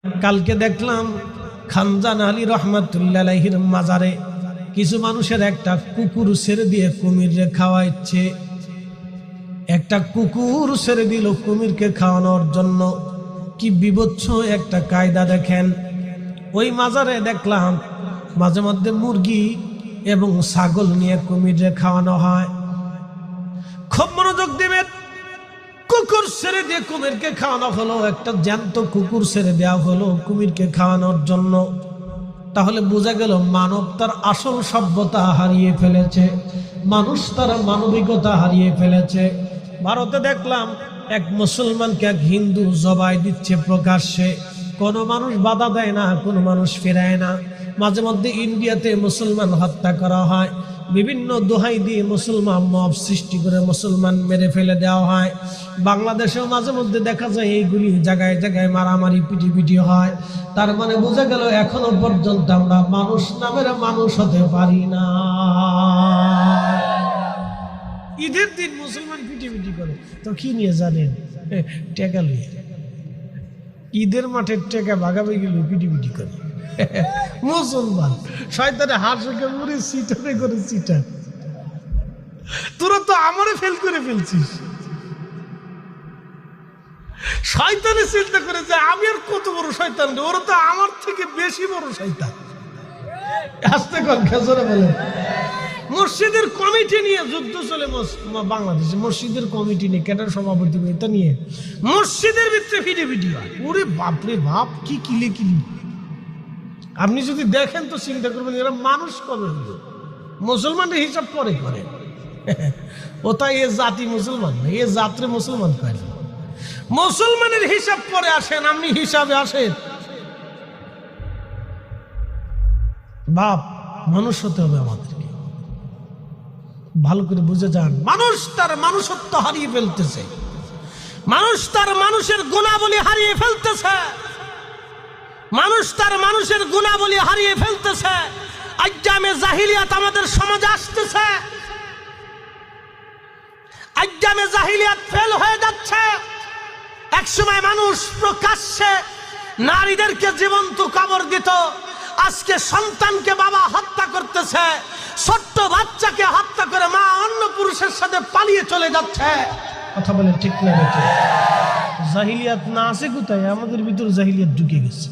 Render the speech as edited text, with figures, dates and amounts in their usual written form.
কালকে দেখলাম খানজান আলী রহমাতুল্লাহ আলাইহির মাজারে কিছু মানুষের একটা কুকুর ছেড়ে দিয়ে কুমিরকে খাওয়াইছে। একটা কুকুর ছেড়ে দিল কুমিরকে খাওয়ানোর জন্য। কি বিভৎস একটা কায়দা দেখেন। ওই মাজারে দেখলাম মাঝে মধ্যে মুরগি এবং ছাগল নিয়ে কুমিরকে খাওয়ানো হয়। খুব মনোযোগ দিবেন। কুকুর ছেড়ে দিয়ে কুমিরকে খাওয়ানো হলো, একটা জ্যান্ত কুকুর ছেড়ে দেওয়া হলো কুমিরকে খাওয়ানোর জন্য। তাহলে বোঝা গেল মানব তার আসল সভ্যতা হারিয়ে ফেলেছে, মানুষ তার মানবিকতা হারিয়ে ফেলেছে। ভারতে দেখলাম এক মুসলমানকে এক হিন্দু জবাই দিচ্ছে প্রকাশ্যে, কোনো মানুষ বাধা দেয় না, কোনো মানুষ ফেরায় না। মাঝে মধ্যে ইন্ডিয়াতে মুসলমান হত্যা করা হয়, বিভিন্ন দোহাই দিয়ে মুসলমান মব সৃষ্টি করে মুসলমান মেরে ফেলে দেওয়া হয়। বাংলাদেশেও মাঝে মধ্যে দেখা যায় এইগুলি জায়গায় জায়গায় মারামারি পিটি হয়। তার মানে বোঝা গেল এখনো পর্যন্ত আমরা মানুষ নামের মানুষ হতে পারি না। ঈদের দিন মুসলমান পিটি করে, তো কি নিয়ে জানেন? টেকা লইয়া ঈদের মাঠের টেকা ভাগাভাগি পিটি করে মুসলমান। শয়তানে হাসকে মুড়ে সিটারে করে সিটা। তোরা তো আমারে ফেল করে ফেলছিস। শয়তানে চিন্তা করে যে আমি আর কত বড় শয়তান, ওরা তো আমার থেকে বেশি বড় শয়তান। আসতে কর খেজরে বলে মসজিদের কমিটি নিয়ে যুদ্ধ চলে বাংলাদেশে। মসজিদের কমিটি নিয়ে ক্যাডার সভাপতি এটা নিয়ে মসজিদের ভিতরে পিটি হয়। ওরে বাপরে বাপ, কি কিলে কিলি। আপনি যদি দেখেন তো চিন্তা করবেন এরা মানুষ কবে হলো? মুসলমানের হিসাব করে ও তাই এ জাতি মুসলমান না, এ জাত্রে মুসলমান কয় না। মুসলমানের হিসাব পরে আসেন, আপনি হিসাবে আসেন। বাপ মানুষ হতে হবে আমাদেরকে, ভালো করে বুঝে যান। মানুষ তার মানুষত্ব হারিয়ে ফেলতেছে, মানুষ তার মানুষের গুণাবলী হারিয়ে ফেলতেছে, মানুষ তার মানুষের গুণাবলী হারিয়ে ফেলতেছে। আইয়ামে জাহিলিয়াত আমাদের সমাজে আসতেছে, আইয়ামে জাহিলিয়াত ফেল হয়ে যাচ্ছে। একসময় মানুষ প্রকাশ্যে নারীদেরকে জীবন্ত কবর দিত, আজকে সন্তানকে বাবা হত্যা করতেছে, ছোট্ট বাচ্চাকে হত্যা করে মা অন্য পুরুষের সাথে পালিয়ে চলে যাচ্ছে। কথা বলেন ঠিক না? জাহিলিয়াত না আছে কোথায়? আমাদের ভিতর জাহিলিয়াত ঢুকে গেছে।